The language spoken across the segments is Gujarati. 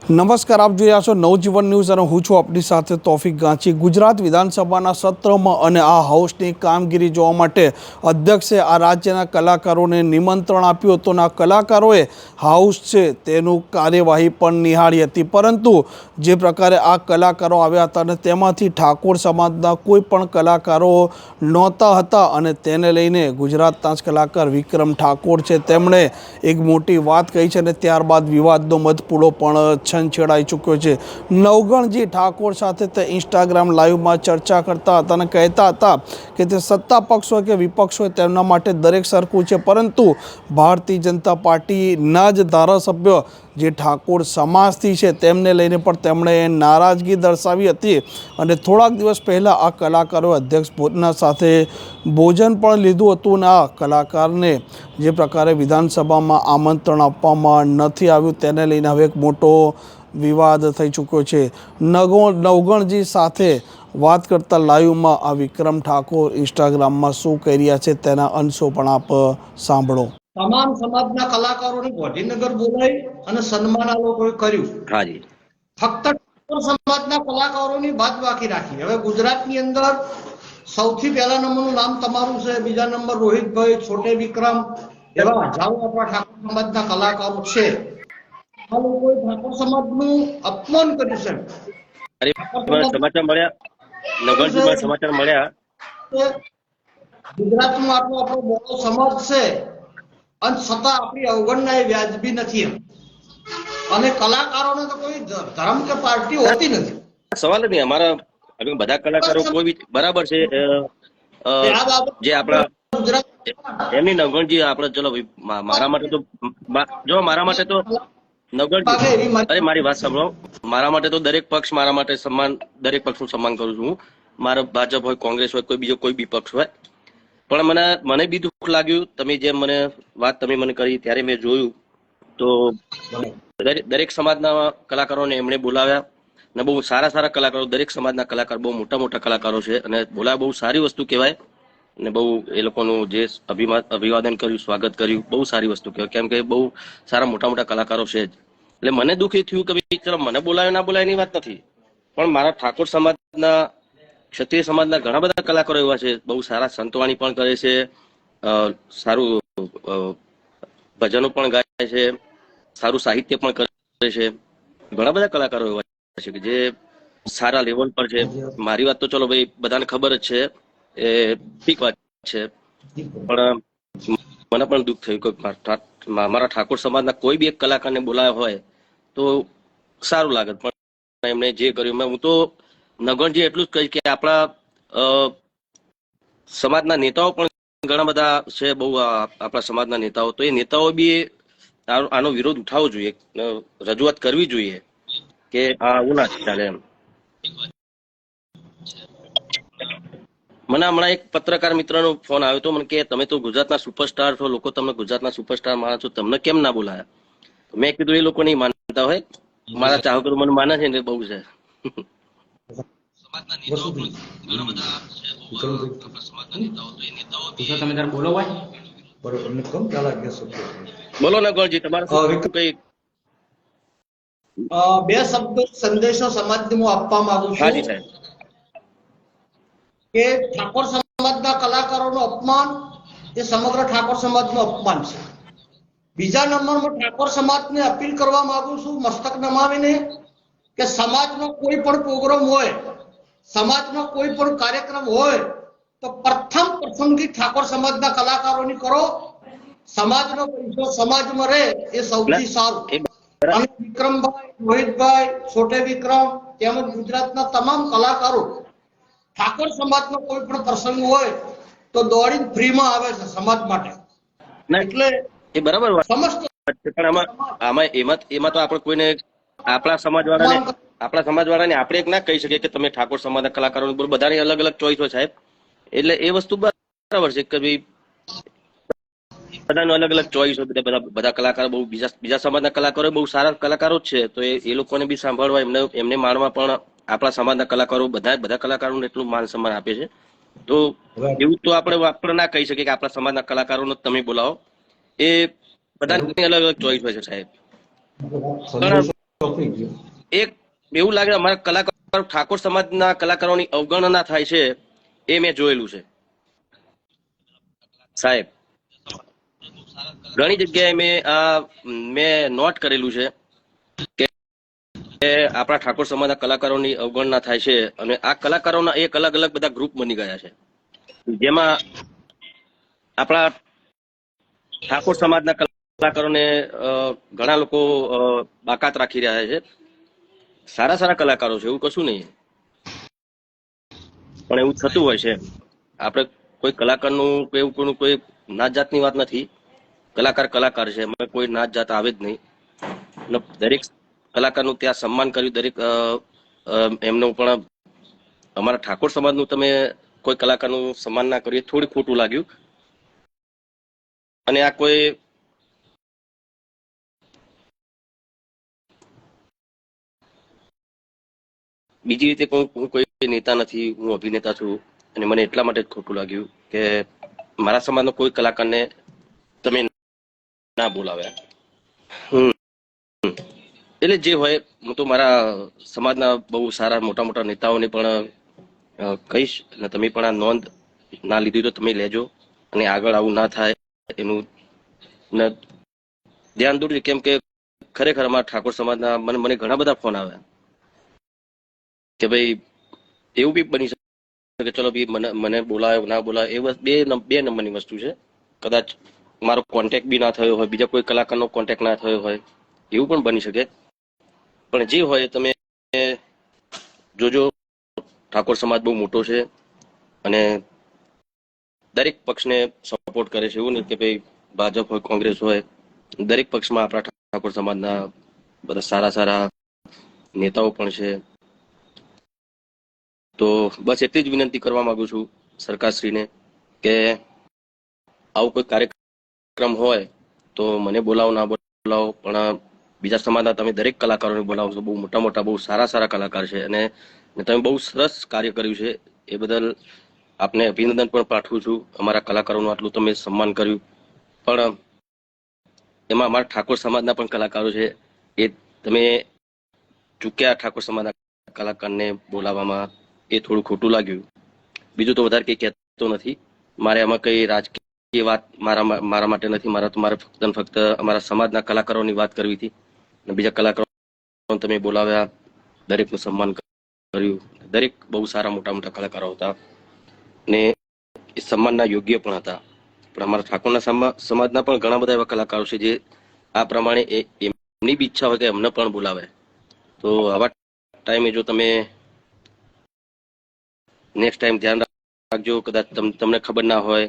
નમસ્કાર, આપ જોઈ રહ્યા છો નવજીવન ન્યૂઝ અને હું છું આપની સાથે તોફિક ગાંચી। ગુજરાત વિધાનસભાના સત્રમાં અને આ હાઉસની કામગીરી જોવા માટે અધ્યક્ષે આ રાજ્યના કલાકારોને નિમંત્રણ આપ્યું હતું અને આ કલાકારોએ હાઉસ છે તેનું કાર્યવાહી પણ નિહાળી હતી, પરંતુ જે પ્રકારે આ કલાકારો આવ્યા હતા અને તેમાંથી ઠાકોર સમાજના કોઈ પણ કલાકારો નહોતા હતા અને તેને લઈને ગુજરાતના જ કલાકાર વિક્રમ ઠાકોર છે તેમણે એક મોટી વાત કહી છે અને ત્યારબાદ વિવાદનો મધપૂડો પણ છેડાઈ ચૂક્યો છે। નવગણજી ઠાકોર સાથે તે ઇન્સ્ટાગ્રામ લાઈવમાં ચર્ચા કરતા હતા અને કહેતા હતા કે તે સત્તા પક્ષ હોય કે વિપક્ષ હોય તેમના માટે દરેક સરખું છે, પરંતુ ભારતીય જનતા પાર્ટીના જ ધારાસભ્ય જે ઠાકોર સમાજથી છે તેમને લઈને પણ તેમણે નારાજગી દર્શાવી હતી અને થોડાક દિવસ પહેલાં આ કલાકારોએ અધ્યક્ષ ભોજના સાથે ભોજન પણ લીધું હતું અને આ કલાકારને જે પ્રકારે વિધાનસભામાં આમંત્રણ આપવામાં નથી આવ્યું તેને લઈને હવે એક મોટો વિવાદ થઈ ચૂક્યો છે। નવગણજી સાથે વાત કરતા લાઈવમાં આ વિક્રમ ઠાકોર ઇન્સ્ટાગ્રામમાં શું કહી રહ્યા છે તેના અંશો પણ આપ સાંભળો। તમામ સમાજના કલાકારોને ગાંધીનગર બોલાવી અને સન્માન આ લોકોએ કર્યું। હાજી, ફક્ત ઠાકોર સમાજના કલાકારોની બાદ બાકી રાખી। હવે ગુજરાતની અંદર સૌથી પહેલા નંબરનું નામ તમારું છે, બીજા નંબર રોહિતભાઈ, છોટે વિક્રમ, એવા હજારો આપણા ઠાકોર સમાજના કલાકારો છે। આ લોકોએ ઠાકોર સમાજનું અપમાન કર્યું છે। સમાચાર મળ્યા, નગરજીમાં સમાચાર મળ્યા, ગુજરાતમાં આપણો બહુ સમાજ છે અને છતાં આપણી અવગણના એ વ્યાજબી નથી અને કલાકારોને તો કોઈ ધર્મ કે પાર્ટી હોતી નથી। સવાલ જ નહીં, અમારા બધા કલાકારો કોઈ બી બરાબર છે, જે આપણા એમની નવગણજી આપણે ચલો મારા માટે તો જો મારા માટે તો નવગણજી, અરે મારી વાત સાંભળો, મારા માટે તો દરેક પક્ષ મારા માટે સન્માન, દરેક પક્ષનું સન્માન કરું છું હું। મારો ભાજપ હોય, કોંગ્રેસ હોય, કોઈ બીજો કોઈ બી પક્ષ હોય, પણ મને બી દુઃખ લાગ્યું। તમે જેમ મને વાત તમે મને કરી ત્યારે મેં જોયું તો દરેક સમાજના કલાકારોને એમણે બોલાવ્યા અને બહુ સારા સારા કલાકારો, દરેક સમાજના કલાકાર બહુ મોટા મોટા કલાકારો છે અને બોલાવ્યા, બહુ સારી વસ્તુ કહેવાય અને બહુ એ લોકોનું જે અભિવાદન કર્યું, સ્વાગત કર્યું, બહુ સારી વસ્તુ કહેવાય, કેમ કે બહુ સારા મોટા મોટા કલાકારો છે જ। એટલે મને દુઃખ એ થયું કે ભાઈ ચલો મને બોલાવે ના બોલાવે એની વાત નથી, પણ મારા ઠાકોર સમાજના, ક્ષત્રિય સમાજના ઘણા બધા કલાકારો એવા છે, બહુ સારા સંતવાણી પણ કરે છે, સારું ભજનો પણ ગાય છે, સારું સાહિત્ય પણ કરે છે, ઘણા બધા કલાકારો એવા છે કે જે સારા લેવલ પર છે। મારી વાત તો ચલો ભાઈ બધાને ખબર જ છે, એ ઠીક વાત છે, પણ મને પણ દુઃખ થયું કે મારા ઠાકોર સમાજના કોઈ બી એક કલાકારને બોલાવ્યા હોય તો સારું લાગે, પણ એમણે જે કર્યું, હું તો નગરજી એટલું જ કહીશ કે આપણા સમાજના નેતાઓ પણ ઘણા બધા છે, બહુ આપણા સમાજના નેતાઓ, તો એ નેતાઓ બી આનો વિરોધ ઉઠાવવો જોઈએ, રજૂઆત કરવી જોઈએ કે આવું ના ચાલે એમ। મને હમણાં એક પત્રકાર મિત્રનો ફોન આવ્યો હતો, મને કે તમે તો ગુજરાતના સુપરસ્ટાર છો, લોકો તમને ગુજરાતના સુપરસ્ટાર માનો છો, તમને કેમ ના બોલાયા? મેં કીધું એ લોકો નહીં માનતા હોય, મારા ચાહકો મને માને છે ને બહુ છે। બોલો ને ગોળજી, તમારે કઈ બે શબ્દ સંદેશો સમાજને હું આપવા માંગુ છું કે ઠાકોર સમાજના કલાકારોનું અપમાન એ સમગ્ર ઠાકોર સમાજનું અપમાન છે। બીજા નંબરમાં ઠાકોર સમાજને અપીલ કરવા માંગુ છું મસ્તક નમાવીને કે સમાજનો કોઈ પણ પ્રોગ્રામ હોય, સમાજનો કોઈ પણ કાર્યક્રમ હોય તો પ્રથમ પસંદગી ઠાકોર સમાજના કલાકારોની કરો। સમાજનો પૈસો સમાજમાં રહે એ સૌથી સારું। અને વિક્રમભાઈ, રોહિતભાઈ, છોટે વિક્રમ તેમજ ગુજરાતના તમામ કલાકારો ઠાકોર સમાજનો કોઈ પણ પ્રસંગ હોય તો દોડીને ફ્રીમાં આવે છે સમાજ માટે, એટલે એ બરાબર વાત છે, પણ એમાં તો આપણે કોઈને આપણા સમાજવાળાને આપણે એક ના કહી શકીએ કે તમે ઠાકોર સમાજના કલાકારો, બધાની અલગ અલગ ચોઈસ હોય સાહેબ, એટલે એ વસ્તુ બરાબર છે કે ભાઈ બધાનો અલગ અલગ ચોઈસ હોય, બધા કલાકારો બહુ બીજા સમાજના કલાકારો બહુ સારા કલાકારો જ છે, તો એ લોકોને બી સાંભળવા, એમને માણવા, પણ આપણા સમાજના કલાકારો બધા કલાકારોને એટલું માન સન્માન આપે છે, તો એવું તો આપણે ના કહી શકીએ કે આપણા સમાજના કલાકારોને તમે બોલાવો, એ બધાની અલગ અલગ ચોઈસ હોય છે સાહેબ। એક એવું લાગે અમારા કલાકારો ઠાકોર સમાજના કલાકારોની અવગણના થાય છે એ મેં જોયેલું છે સાહેબ. ઘણી જગ્યાએ મેં નોટ કરેલું છે કે આપણા ઠાકોર સમાજના કલાકારોની અવગણના થાય છે અને આ કલાકારોના એક અલગ અલગ બધા ગ્રુપ બની ગયા છે જેમાં આપણા ઠાકોર સમાજના કલાકારોને ઘણા લોકો બાકાત રાખી રહ્યા છે. સારા સારા કલાકારો છે, એવું કશું નહીં, પણ એવું થતું હોય છે. આપણે કોઈ કલાકારનું એવું કોઈનું કોઈ નાત જાતની વાત નથી. કલાકાર કલાકાર છે, એમાં કોઈ નાત જાત આવે જ નહીં. દરેક કલાકારનું ત્યાં સન્માન કર્યું, દરેક એમનું પણ અમારા ઠાકોર સમાજનું તમે કોઈ કલાકારનું સન્માન ના કર્યું, થોડું ખોટું લાગ્યું. અને આ કોઈ બીજી રીતે કોઈ નેતા નથી, હું અભિનેતા છું અને મને એટલા માટે જ ખોટું લાગ્યું કે મારા સમાજનો કોઈ કલાકારને તમે ના બોલાવ્યા. એટલે જે હોય, હું તો મારા સમાજના બહુ સારા મોટા મોટા નેતાઓને પણ કહીશ અને તમે પણ આ નોંધ ના લીધી તો તમે લેજો અને આગળ આવું ના થાય એનું ધ્યાન દોરજો. કેમ કે ખરેખર અમારા ઠાકોર સમાજના મને ઘણા બધા ફોન આવ્યા કે ભાઈ એવું બી બની શકે કે ચલો ભાઈ મને બોલાયો ના બોલાયો, એ બે નંબરની વસ્તુ છે. કદાચ મારો કોન્ટેક્ટ બી ના થયો હોય, બીજા કોઈ કલાકારનો કોન્ટેક્ટ ના થયો હોય, એવું પણ બની શકે. પણ જે હોય તમે જોજો, ઠાકોર સમાજ બહુ મોટો છે અને દરેક પક્ષને સપોર્ટ કરે છે. એવું નહીં કે ભાઈ ભાજપ હોય કોંગ્રેસ હોય, દરેક પક્ષમાં આપણા ઠાકોર સમાજના બધા સારા સારા નેતાઓ પણ છે. તો બસ એટલી જ વિનંતી કરવા માંગુ છું સરકારશ્રીને કે આવું કોઈ કાર્યક્રમ હોય તો મને બોલાવો ના બોલાવો, પણ બીજા સમાજના તમે દરેક કલાકારોને બોલાવો છો. બહુ મોટા મોટા બહુ સારા સારા કલાકાર છે અને તમે બહુ સરસ કાર્ય કર્યું છે. એ બદલ આપને અભિનંદન પણ પાઠવું છું. અમારા કલાકારોનું આટલું તમે સન્માન કર્યું, પણ એમાં અમારા ઠાકોર સમાજના પણ કલાકારો છે, એ તમે ચૂક્યા ઠાકોર સમાજના કલાકારને બોલાવવામાં, એ થોડું ખોટું લાગ્યું. બીજું તો વધારે કંઈ કહેતો નથી. મારે આમાં કઈ રાજકીય વાત મારા માટે નથી. મારે ફક્ત અમારા સમાજના કલાકારોની વાત કરવી હતી. બીજા કલાકારો તમે બોલાવ્યા, દરેકનું સન્માન કર્યું. દરેક બહુ સારા મોટા મોટા કલાકારો હતા ને એ સન્માનના યોગ્ય પણ હતા. પણ અમારા ઠાકોરના સમાજના પણ ઘણા બધા એવા કલાકારો છે જે આ પ્રમાણે એમની બી ઈચ્છા હોય કે એમને પણ બોલાવે. તો આવા ટાઈમે જો તમે નેક્સ્ટ ટાઈમ ધ્યાન રાખજો. કદાચ તમને ખબર ના હોય,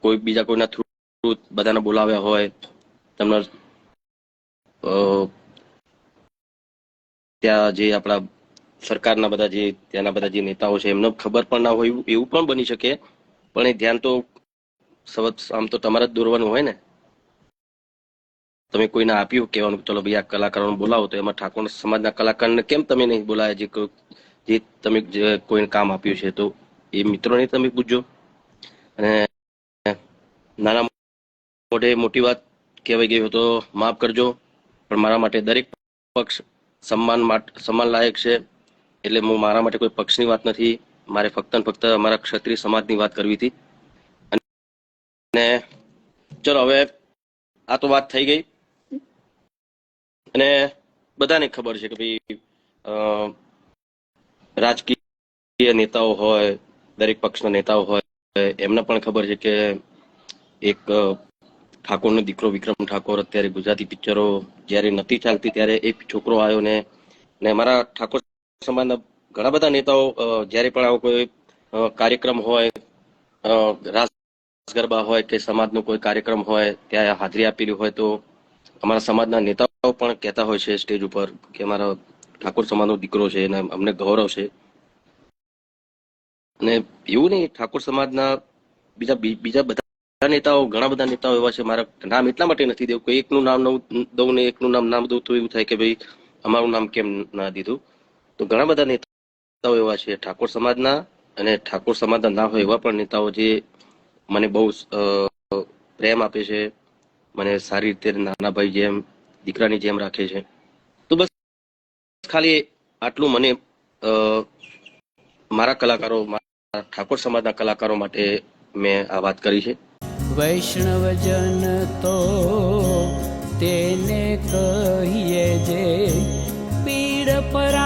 કોઈ બીજા કોઈના થ્રુ બધાને બોલાવ્યા હોય, તમને ત્યાં જે આપણા સરકારના બધા જે ત્યાંના બધા જે નેતાઓ છે એમને ખબર પણ ના હોય, એવું પણ બની શકે. પણ એ ધ્યાન તો આમ તો તમારે જ દોરવાનું હોય ને. તમે કોઈને આપ્યું કહેવાનું ચલો ભાઈ આ કલાકારોને બોલાવો, તો એમાં ઠાકોર સમાજના કલાકારને કેમ તમે નહીં બોલાયા? જે તમે કોઈને કામ આપ્યું છે તો એ મિત્રોને તમે પૂછજો. અને નાના મોટી વાત કહેવાય ગઈ હોય તો માફ કરજો, પણ મારા માટે દરેક પક્ષ સન્માન લાયક છે. એટલે મારા માટે કોઈ પક્ષની વાત નથી. મારે ફક્ત અમારા ક્ષત્રિય સમાજની વાત કરવી હતી. અને ચલો હવે આ તો વાત થઈ ગઈ અને બધાને ખબર છે કે ભાઈ રાજકીય નેતાઓ હોય, દરેક પક્ષના નેતાઓ હોય, એમને પણ ખબર છે કે એક ઠાકોરનો દીકરો વિક્રમ ઠાકોર અત્યારે ગુજરાતી પિક્ચરો જ્યારે નથી ચાલતી ત્યારે એક છોકરો આવ્યો ને અમારા ઠાકોર સમાજના ઘણા બધા નેતાઓ જ્યારે પણ આવો કોઈ કાર્યક્રમ હોય, રાસ ગરબા હોય કે સમાજનો કોઈ કાર્યક્રમ હોય, ત્યાં હાજરી આપેલી હોય તો અમારા સમાજના નેતાઓ પણ કહેતા હોય છે સ્ટેજ ઉપર કે અમારા ઠાકોર સમાજનો દીકરો છે અને અમને ગૌરવ છે. અને એવું નહીં, ઠાકોર સમાજના બીજા બધા નેતાઓ, ઘણા બધા નેતાઓ એવા છે. મારા નામ એટલા માટે નથી દેવું કે એકનું નામ દઉં ને એકનું નામ ના દઉં તો એવું થાય કે ભાઈ અમારું નામ કેમ ના દીધું. તો ઘણા બધા નેતાઓ એવા છે ઠાકોર સમાજના, અને ઠાકોર સમાજના ના હોય એવા પણ નેતાઓ જે મને બહુ પ્રેમ આપે છે, મને સારી રીતે નાના ભાઈ જેમ, દીકરાની જેમ રાખે છે. તો બસ ખાલી આટલું મને મારા કલાકારો, મારા ઠાકોર સમાજના કલાકારો માટે મેં આ વાત કરી છે. વૈષ્ણવજન તો તેને કહીએ જે પીડ પર